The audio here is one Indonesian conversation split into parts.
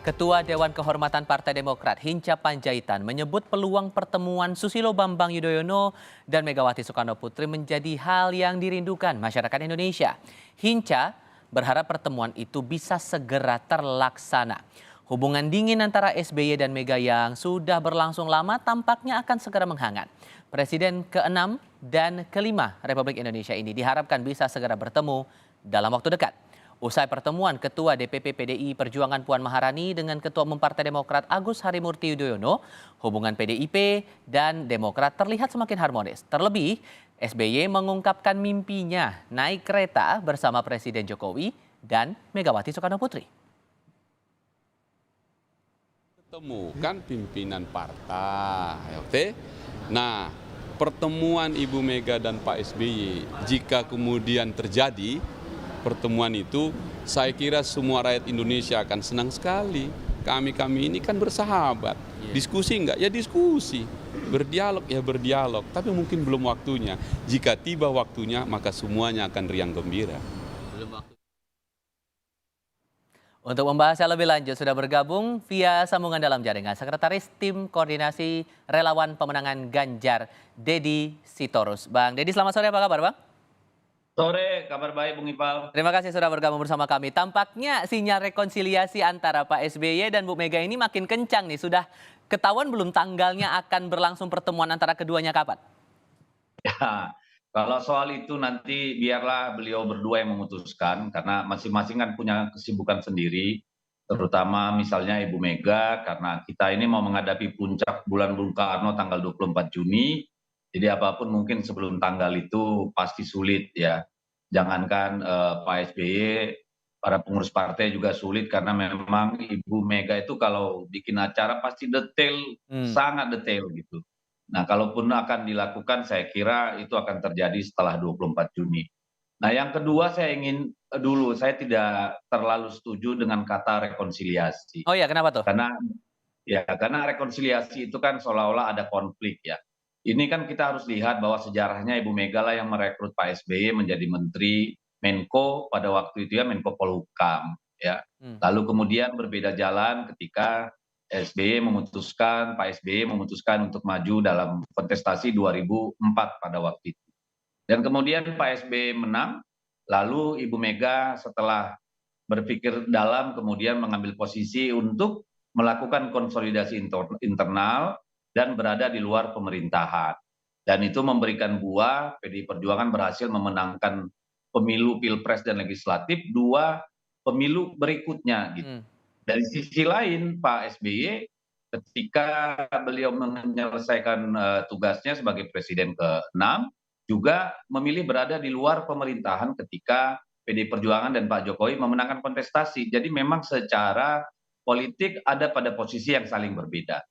Ketua Dewan Kehormatan Partai Demokrat Hinca Panjaitan menyebut peluang pertemuan Susilo Bambang Yudhoyono dan Megawati Soekarnoputri menjadi hal yang dirindukan masyarakat Indonesia. Hinca berharap pertemuan itu bisa segera terlaksana. Hubungan dingin antara SBY dan Mega yang sudah berlangsung lama tampaknya akan segera menghangat. Presiden ke-6 dan ke-5 Republik Indonesia ini diharapkan bisa segera bertemu dalam waktu dekat. Usai pertemuan Ketua DPP PDI Perjuangan Puan Maharani dengan Ketua Umum Partai Demokrat Agus Harimurti Yudhoyono, hubungan PDIP dan Demokrat terlihat semakin harmonis. Terlebih, SBY mengungkapkan mimpinya naik kereta bersama Presiden Jokowi dan Megawati Soekarnoputri. Temukan pimpinan partai, oke? Nah, pertemuan Ibu Mega dan Pak SBY, jika kemudian terjadi pertemuan itu, saya kira semua rakyat Indonesia akan senang sekali. Kami ini kan bersahabat. Diskusi enggak? Ya diskusi. Berdialog ya berdialog. Tapi mungkin belum waktunya. Jika tiba waktunya, maka semuanya akan riang gembira. Untuk membahasnya lebih lanjut sudah bergabung via sambungan dalam jaringan Sekretaris Tim Koordinasi Relawan Pemenangan Ganjar, Dedi Sitorus. Bang Dedi, selamat sore, apa kabar Bang? Sore, kabar baik Bung Ipal. Terima kasih sudah bergabung bersama kami. Tampaknya sinyal rekonsiliasi antara Pak SBY dan Bu Mega ini makin kencang nih. Sudah ketahuan belum tanggalnya akan berlangsung pertemuan antara keduanya kapan? Ya, kalau soal itu nanti biarlah beliau berdua yang memutuskan, karena masing-masing kan punya kesibukan sendiri, terutama misalnya Ibu Mega, karena kita ini mau menghadapi puncak bulan Bung Karno tanggal 24 Juni, jadi apapun mungkin sebelum tanggal itu pasti sulit ya. Jangankan Pak SBY, para pengurus partai juga sulit karena memang Ibu Mega itu kalau bikin acara pasti detail, sangat detail gitu. Nah, kalaupun akan dilakukan, saya kira itu akan terjadi setelah 24 Juni. Nah, yang kedua saya ingin dulu, saya tidak terlalu setuju dengan kata rekonsiliasi. Oh ya, kenapa tuh? Karena rekonsiliasi itu kan seolah-olah ada konflik ya. Ini kan kita harus lihat bahwa sejarahnya Ibu Mega lah yang merekrut Pak SBY menjadi Menteri Menko pada waktu itu ya, Menko Polhukam ya. Lalu kemudian berbeda jalan ketika Pak SBY memutuskan untuk maju dalam kontestasi 2004 pada waktu itu. Dan kemudian Pak SBY menang, lalu Ibu Mega setelah berpikir dalam kemudian mengambil posisi untuk melakukan konsolidasi internal dan berada di luar pemerintahan. Dan itu memberikan buah, PDI Perjuangan berhasil memenangkan pemilu Pilpres dan Legislatif 2 pemilu berikutnya gitu. Dari sisi lain Pak SBY ketika beliau menyelesaikan tugasnya sebagai Presiden ke-6 juga memilih berada di luar pemerintahan ketika PDI Perjuangan dan Pak Jokowi memenangkan kontestasi. Jadi memang secara politik ada pada posisi yang saling berbeda.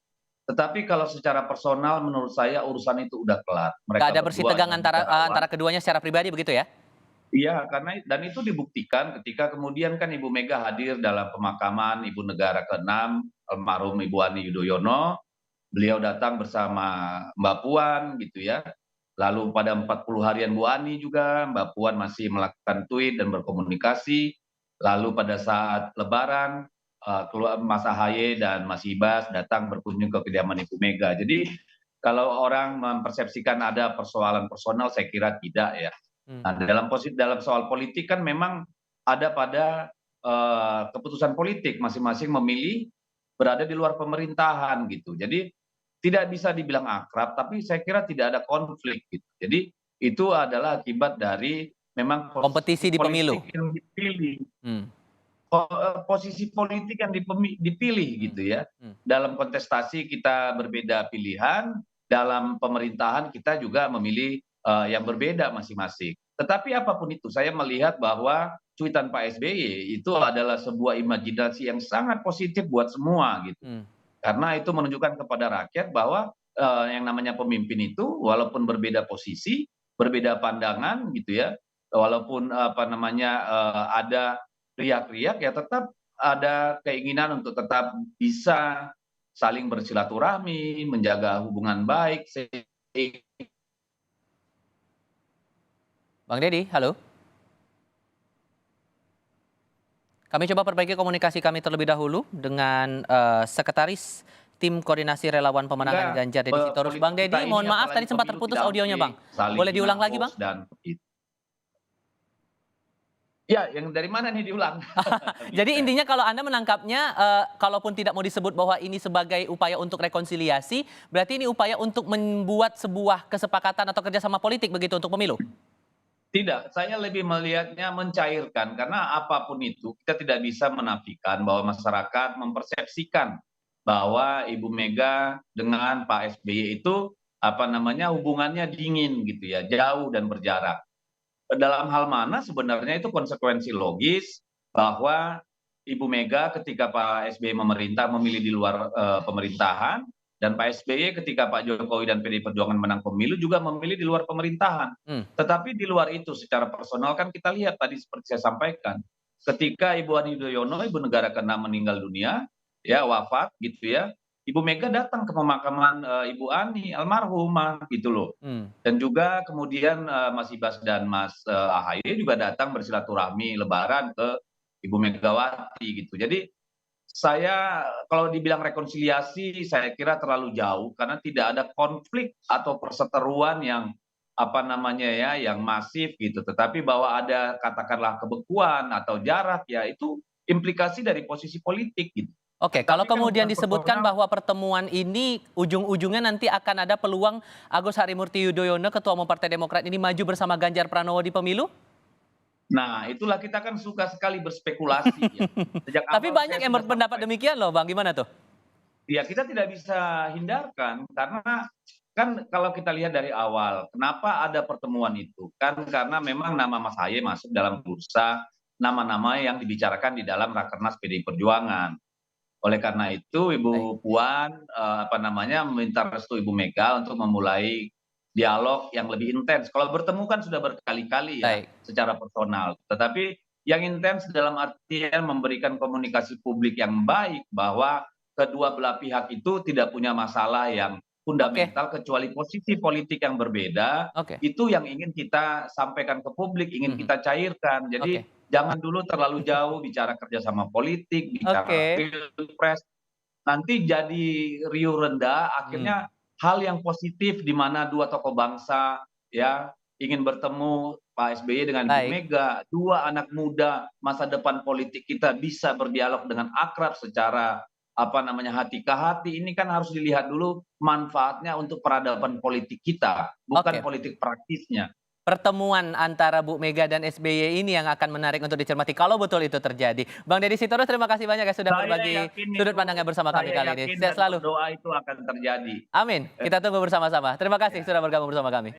Tetapi kalau secara personal menurut saya urusan itu udah kelar. Gak Mereka ada berdua bersitegang adalah antara negarawan. keduanya secara pribadi begitu ya? Iya, karena dan itu dibuktikan ketika kemudian kan Ibu Mega hadir dalam pemakaman Ibu Negara ke-6 almarhum Ibu Ani Yudhoyono. Beliau datang bersama Mbak Puan gitu ya. Lalu pada 40 harian Bu Ani juga Mbak Puan masih melakukan tweet dan berkomunikasi. Lalu pada saat Lebaran keluar Mas Ahaye dan Mas Ibas datang berkunjung ke kediaman Ibu Mega. Jadi kalau orang mempersepsikan ada persoalan personal saya kira tidak ya. Nah, dalam soal politik kan memang ada pada keputusan politik masing-masing memilih berada di luar pemerintahan gitu. Jadi tidak bisa dibilang akrab, tapi saya kira tidak ada konflik gitu. Jadi itu adalah akibat dari memang Kompetisi posisi di pemilu. politik yang dipilih, Hmm. posisi politik yang dipilih Hmm. gitu ya. Dalam kontestasi kita berbeda pilihan, dalam pemerintahan kita juga memilih yang berbeda masing-masing. Tetapi apapun itu, saya melihat bahwa cuitan Pak SBY itu adalah sebuah imajinasi yang sangat positif buat semua gitu. Karena itu menunjukkan kepada rakyat bahwa yang namanya pemimpin itu walaupun berbeda posisi, berbeda pandangan gitu ya, walaupun ada riak-riak ya tetap ada keinginan untuk tetap bisa saling bersilaturahmi, menjaga hubungan baik. Bang Dedi, halo? Kami coba perbaiki komunikasi kami terlebih dahulu dengan Sekretaris Tim Koordinasi Relawan Pemenangan Ganjar Deddy Sitorus. Bang Deddy, mohon maaf tadi sempat terputus audionya, Bang. Boleh diulang lagi, Bang? Ya, yang dari mana nih diulang? Jadi intinya kalau Anda menangkapnya, kalaupun tidak mau disebut bahwa ini sebagai upaya untuk rekonsiliasi, berarti ini upaya untuk membuat sebuah kesepakatan atau kerjasama politik begitu untuk pemilu? Tidak, saya lebih melihatnya mencairkan karena apapun itu kita tidak bisa menafikan bahwa masyarakat mempersepsikan bahwa Ibu Mega dengan Pak SBY itu hubungannya dingin gitu ya, jauh dan berjarak. Dalam hal mana sebenarnya itu konsekuensi logis bahwa Ibu Mega ketika Pak SBY memerintah memilih di luar pemerintahan, dan Pak SBY ketika Pak Jokowi dan PDI Perjuangan menang pemilu juga memilih di luar pemerintahan. Tetapi di luar itu secara personal kan kita lihat tadi seperti saya sampaikan, ketika Ibu Ani Yudhoyono, ibu negara ke-6 meninggal dunia, ya wafat gitu ya, Ibu Mega datang ke pemakaman Ibu Ani almarhumah gitu loh. Dan juga kemudian Mas Ibas dan Mas AHY juga datang bersilaturahmi lebaran ke Ibu Megawati gitu. Jadi saya kalau dibilang rekonsiliasi saya kira terlalu jauh karena tidak ada konflik atau perseteruan yang yang masif gitu. Tetapi bahwa ada katakanlah kebekuan atau jarak ya itu implikasi dari posisi politik gitu. Oke, kalau kemudian disebutkan bahwa pertemuan ini ujung-ujungnya nanti akan ada peluang Agus Harimurti Yudhoyono, Ketua Umum Partai Demokrat ini maju bersama Ganjar Pranowo di pemilu? Nah, itulah kita kan suka sekali berspekulasi ya. Tapi banyak yang berpendapat demikian loh, Bang. Gimana tuh? Ya, kita tidak bisa hindarkan karena kan kalau kita lihat dari awal, kenapa ada pertemuan itu? Kan karena memang nama Mas Ahy masuk dalam bursa nama-nama yang dibicarakan di dalam Rakernas PDI Perjuangan. Oleh karena itu Ibu Puan meminta restu Ibu Mega untuk memulai dialog yang lebih intens. Kalau bertemu kan sudah berkali-kali ya secara personal. Tetapi yang intens dalam artian memberikan komunikasi publik yang baik bahwa kedua belah pihak itu tidak punya masalah yang fundamental kecuali posisi politik yang berbeda. Itu yang ingin kita sampaikan ke publik, ingin kita cairkan. Jadi jangan dulu terlalu jauh bicara kerjasama politik, bicara pilpres. Nanti jadi riuh rendah, akhirnya hal yang positif di mana dua tokoh bangsa ya ingin bertemu, Pak SBY dengan Ibu Mega, dua anak muda masa depan politik kita bisa berdialog dengan akrab secara hati ke hati. Ini kan harus dilihat dulu manfaatnya untuk peradaban politik kita, bukan politik praktisnya. Pertemuan antara Bu Mega dan SBY ini yang akan menarik untuk dicermati kalau betul itu terjadi. Bang Deddy Sitorus, terima kasih banyak ya sudah berbagi sudut pandangnya bersama kami kali ini. Sehat selalu. Doa itu akan terjadi. Amin. Kita tunggu bersama-sama. Terima kasih sudah bergabung bersama kami.